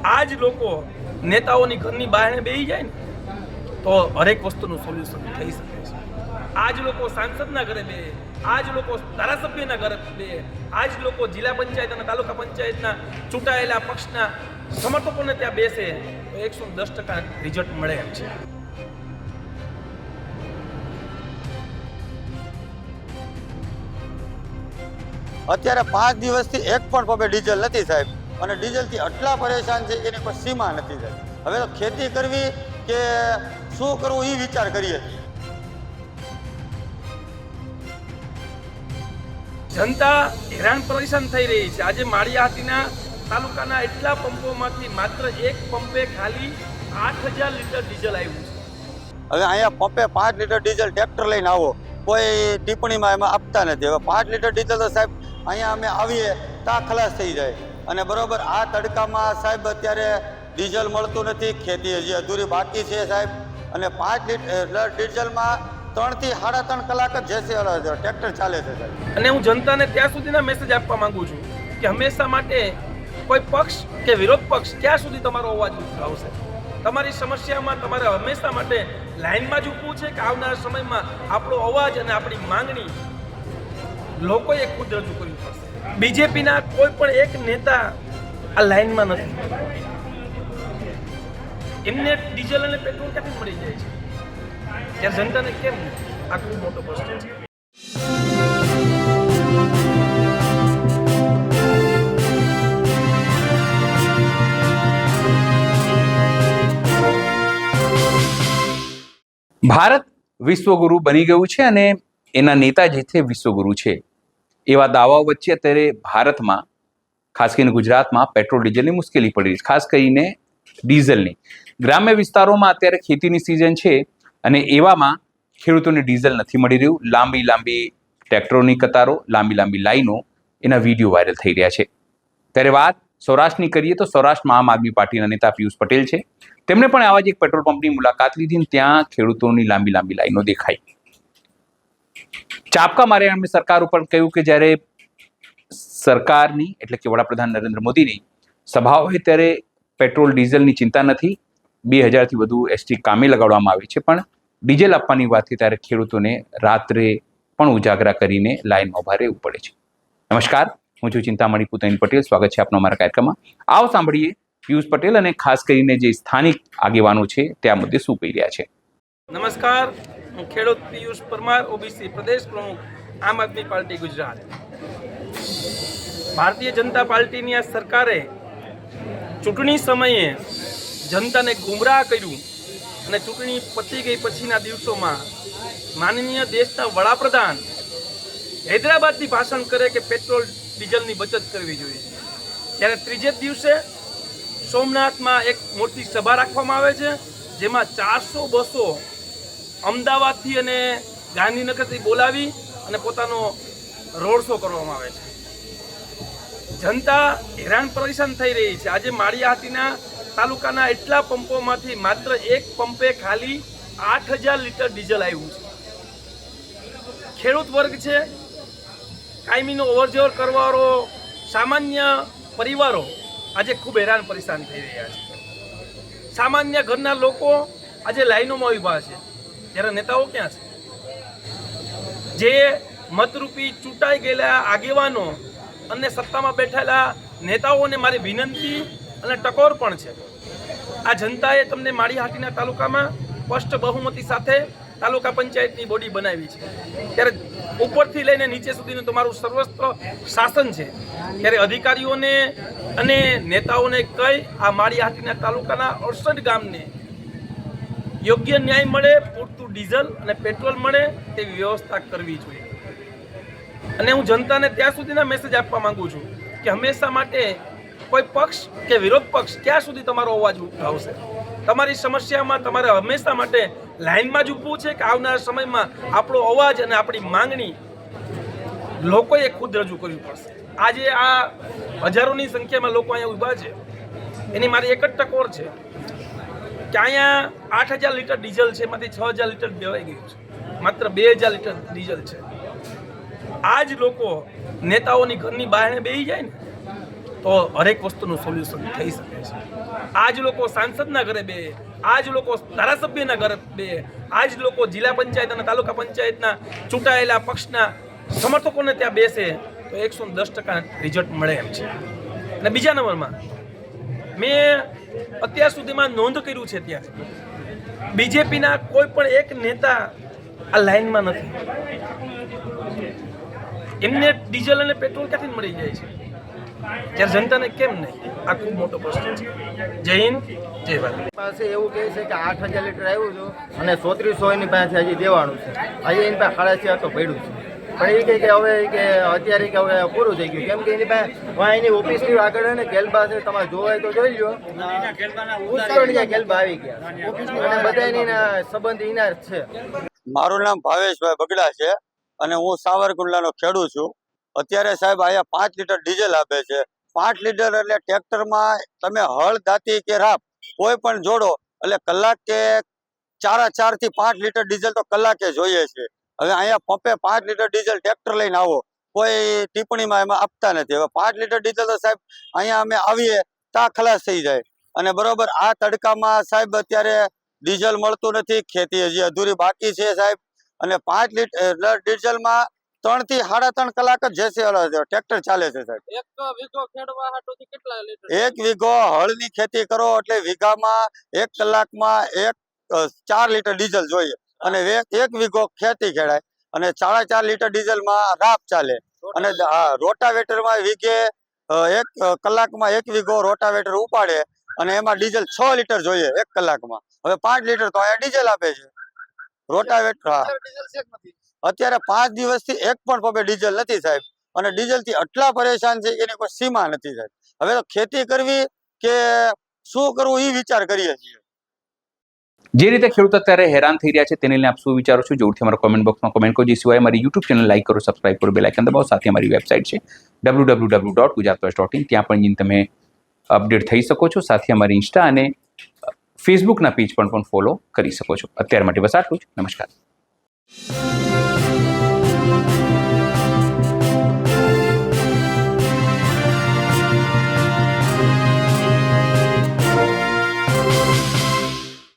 આ જ લોકો નેતાઓની ઘરની બહારને બેસી જાય ને તો હરેક વસ્તુનું સોલ્યુશન થઈ શકે છે. આ જ લોકો સાંસદના ઘરે બે, આ જ લોકો ધારાસભ્યના ઘરે બે, આ જ લોકો જિલ્લા પંચાયત અને તાલુકા પંચાયતના ચૂંટાયેલા પક્ષના સમર્થકોને ત્યાં બેસે તો 110% રિઝલ્ટ મળે એમ છે. અત્યારે 5 દિવસથી એક પણ પંપે ડીઝલ નથી સાહેબ, અને ડીઝલથી આટલા પરેશાન છે કે એની કોઈ સીમા નથી સાહેબ. હવે તો ખેતી કરવી કે શું કરવું એ વિચાર કરીએ. જનતા હેરાન પરેશાન થઈ રહી છે. આજે માળિયાહાટીના તાલુકાના એટલા પંપોમાંથી માત્ર એક પંપે ખાલી 8000 લીટર ડીઝલ આવ્યું છે. હવે અહીંયા પંપે 5 લીટર ડીઝલ ટ્રેક્ટર લઈને આવો, કોઈ ટિપ્પણીમાં એમાં આપતા નથી. હવે 5 લીટર ડીઝલ તો સાહેબ અહીંયા અમે આવીએ તા ખલાસ થઈ જાય, અને બરોબર આ તડકામાં સાહેબ અત્યારે ડીઝલ મળતું નથી, ખેતી હજી અધૂરી બાકી છે સાહેબ. અને 5 લીટર ડીઝલમાં 3 થી 3.5 કલાક જ જેસે ટ્રેક્ટર ચાલે છે સાહેબ. અને હું જનતાને ત્યાં સુધીના મેસેજ આપવા માંગુ છું કે હંમેશા માટે કોઈ પક્ષ કે વિરોધ પક્ષ ક્યાં સુધી તમારો અવાજ ઉઠાવશે. તમારી સમસ્યામાં તમારે હંમેશા માટે લાઇનમાં જ ઊભું છે કે આવનારા સમયમાં આપણો અવાજ અને આપણી માંગણી લોકોએ ખુદ રજૂ કરવી પડશે. બીજેપીના કોઈ પણ એક નેતા આ લાઇનમાં નથી. એમને ડીઝલ અને પેટ્રોલ ક્યાંથી મળી જાય છે ત્યારે જનતાને કેમ આ ખૂબ મોટો પ્રશ્ન છે. ભારત વિશ્વગુરુ બની ગયું છે અને એના નેતા જે છે વિશ્વગુરુ છે એવા દાવાઓ વચ્ચે અત્યારે ભારતમાં ખાસ કરીને ગુજરાતમાં પેટ્રોલ ડીઝલની મુશ્કેલી પડી રહી છે. ખાસ કરીને ડીઝલની ગ્રામ્ય વિસ્તારોમાં અત્યારે ખેતીની સિઝન છે અને એવામાં ખેડૂતોને ડીઝલ નથી મળી રહ્યું. લાંબી લાંબી ટ્રેક્ટરોની કતારો, લાંબી લાંબી લાઈનો, એના વિડીયો વાયરલ થઈ રહ્યા છે. ત્યારે વાત સૌરાષ્ટ્રની કરીએ તો સૌરાષ્ટ્રમાં આમ આદમી પાર્ટીના નેતા પિયુષ પટેલ છે. તેમણે પણ આવા જ એક પેટ્રોલ પંપની મુલાકાત લીધી અને ત્યાં ખેડૂતોની લાંબી લાંબી લાઈનો દેખાઈ. ચાપકા માર્યા એમણે સરકાર ઉપર કહ્યું કે જ્યારે સરકારની એટલે કે વડાપ્રધાન નરેન્દ્ર મોદીની સભા હોય ત્યારે પેટ્રોલ ડીઝલની ચિંતા નથી. 2000થી વધુ એસટી કામે લગાડવામાં આવી છે, પણ ડીઝલ આપવાની વાત થઈ ત્યારે ખેડૂતોને રાત્રે પણ ઉજાગરા કરીને લાઈનમાં ઉભા રહેવું પડે છે. નમસ્કાર, હું છું ચિંતામણી પુતેન પટેલ. સ્વાગત છે આપનો અમારા કાર્યક્રમમાં. આવો સાંભળીએ પિયુષ પટેલ અને ખાસ કરીને જે સ્થાનિક આગેવાનો છે તે આ મુદ્દે શું કહી રહ્યા છે. નમસ્કાર, હું ખેડૂત પિયુષ પરમાર, ઓબીસી પ્રદેશ પ્રમુખ, આમ આદમી પાર્ટી ગુજરાત. ભારતીય જનતા પાર્ટીની આ સરકારે ચૂંટણી સમયે જનતાને ગુમરાહ કર્યું અને ચૂંટણી પતી ગઈ પછીના દિવસોમાં માનનીય દેશના વડાપ્રધાન હૈદરાબાદથી ભાષણ કરે કે પેટ્રોલ ડીઝલની બચત કરવી જોઈએ, ત્યારે ત્રીજે દિવસે સોમનાથમાં એક મોટી સભા રાખવામાં આવે છે જેમાં 400 બસો અમદાવાદથી અને ગાંધીનગરથી બોલાવી અને પોતાનો રોડ શો કરવામાં આવે છે. જનતા હેરાન પરેશાન થઈ રહી છે. આજે માળિયાહાટીના તાલુકાના એટલા પંપોમાંથી માત્ર એક પંપે ખાલી 8000 લીટર ડીઝલ આવ્યું છે. ખેડૂત વર્ગ છે, કાયમીનો અવરજવર કરવાવાળો સામાન્ય પરિવારો આજે ખૂબ હેરાન પરેશાન થઈ રહ્યા છે. સામાન્ય ઘરના લોકો આજે લાઈનોમાં ઊભા છે, જ્યારે નેતાઓ ક્યાં છે? જે મતરૂપી ચૂંટાઈ ગયેલા આગેવાનો અને સત્તામાં બેઠેલા નેતાઓને મારી વિનંતી અને ટકોર પણ છે. આ જનતાએ તમને માળિયાહાટીના તાલુકામાં સ્પષ્ટ બહુમતી સાથે તાલુકા પંચાયતની બોડી બનાવી છે, ત્યારે ઉપરથી લઈને નીચે સુધીનું તમારું સર્વસ્ત્ર શાસન છે. ત્યારે અધિકારીઓને અને નેતાઓને કઈ આ માળિયાહાટીના તાલુકાના 68 ગામને યોગ્ય ન્યાય મળે, પૂરતું ડીઝલ અને પેટ્રોલ મળે તેવી વ્યવસ્થા કરવી જોઈએ. અને હું જનતાને ત્યાં સુધીના મેસેજ આપવા માંગુ છું કે હંમેશા માટે કોઈ પક્ષ કે વિરોધ પક્ષ ક્યાં સુધી તમારો અવાજ ઉઠાવશે. તમારી સમસ્યામાં તમારે હંમેશા માટે લાઇનમાં જ ઊભું છે કે આવનારા સમયમાં આપણો અવાજ અને આપણી માંગણી લોકોએ ખુદ રજૂ કરવી પડશે. આજે આ હજારોની સંખ્યામાં લોકો અહીંયા ઊભા છે, એની મારી એક જ ટકોર છે કે અહીંયા 8000 લીટર ડીઝલ છે, એમાંથી 6000 લીટર દેવાઈ ગયું છે, માત્ર 2000 લીટર ડીઝલ છે. આ જ લોકો નેતાઓની ઘરની બહારને બેસી જાય ને તો હરેક વસ્તુનું સોલ્યુશન થઈ શકે છે. આ જ લોકો સાંસદના ઘરે બે, આ જ લોકો ધારાસભ્યના ઘરે બે, આ જ લોકો જિલ્લા પંચાયત અને તાલુકા પંચાયતના ચૂંટાયેલા પક્ષના સમર્થકોને ત્યાં બેસે તો 110% રિઝલ્ટ મળે એમ છે. અને બીજા નંબરમાં મેં અત્યાર સુધીમાં નોંધ કર્યું છે ત્યાં બીજેપીના કોઈ પણ એક નેતા આ લાઈનમાં નથી. એમને ડીઝલ અને પેટ્રોલ ક્યાંથી મળી જાય છે ત્યારે જનતાને કેમ નહીં? આ ખૂબ મોટો પ્રશ્ન છે. જય હિન્દ, જય ભારત. પાસે એવું કહે છે કે 8,000 લીટર આવ્યું હતું અને 3400 એની પાસે હજી દેવાનું છે. હજી એની પાસે 6.5 તો પડ્યું છે. પણ એ કહે કે હવે કે અત્યારે કે હવે પૂરું થઈ ગયું, કેમ કે એની પાસે વાં એની ઓફિસની આગળ ને ગેલબા છે, તમારે જોવાય તો જોઈ લો. પુષ્કળ ગેલબા આવી ગયા અને બધા એની સંબંધ એના જ છે. મારું નામ ભાવેશભાઈ બગડા છે અને હું સાવરકુંડલાનો ખેડૂત છું. અત્યારે સાહેબ અહીંયા 5 લીટર ડીઝલ આપે છે. 5 લીટર એટલે ટ્રેક્ટરમાં તમે હળ દાંતી કે રાપ કોઈ પણ જોડો એટલે કલાક કે 4 થી 5 લીટર ડીઝલ તો કલાકે જોઈએ છે. હવે અહીંયા પંપે 5 લીટર ડીઝલ ટ્રેક્ટર લઈને આવો, કોઈ ટિપ્પણીમાં એમાં આપતા નથી. હવે 5 લીટર ડીઝલ તો સાહેબ અહીંયા અમે આવીએ ત્યાં ખલાસ થઈ જાય. અને બરોબર આ તડકામાં સાહેબ અત્યારે ડીઝલ મળતું નથી, ખેતી હજી અધૂરી બાકી છે સાહેબ. અને 5 લીટર ડીઝલમાં 3 થી 3.5 કલાક જ જેસી ટ્રેક્ટર ચાલે છે સાહેબ. એક વીઘો હળની ખેતી કરો એટલે વીઘામાં 1 કલાકમાં 4 લીટર ડીઝલ જોઈએ અને 1 વીઘો ખેતી ખેડાય અને 4.5 લીટર ડીઝલમાં રાપ ચાલે. અને રોટાવેટરમાં વીઘે 1 કલાકમાં 1 વીઘો રોટાવેટર ઉપાડે અને એમાં ડીઝલ 6 લીટર જોઈએ 1 કલાકમાં. હવે 5 લીટર તો અહીંયા ડીઝલ આપે છે રોટાવેટર. અત્યારે 5 દિવસથી એક પણ પંપે ડીઝલ નથી સાહેબ. અને ડીઝલથી આટલા પરેશાન છે એની કોઈ સીમા નથી સાહેબ. હવે તો ખેતી કરવી કે શું કરવું એ વિચાર કરીએ છીએ. જે રીતે ખેડૂત અત્યારે હેરાન થઈ રહ્યા છે તેને લઈને આપ શું વિચારો છો? જરૂરથી અમારા કોમેન્ટ બોક્સમાં કોમેન્ટ કરો. જે સિવાય મારી યુટ્યુબ ચેનલ લાઈક કરો, સબસ્ક્રાઇબ કરો, બેલ આઇકન દબાવો. સાથે અમારી વેબસાઇટ છે www.gujaratvoice.in. ત્યાં પણ જઈને તમે અપડેટ થઈ શકો છો. સાથે અમારી ઇન્સ્ટા અને ફેસબુકના પેજ પણ ફોલો કરી શકો છો. અત્યાર માટે બસ આટલું જ. નમસ્કાર.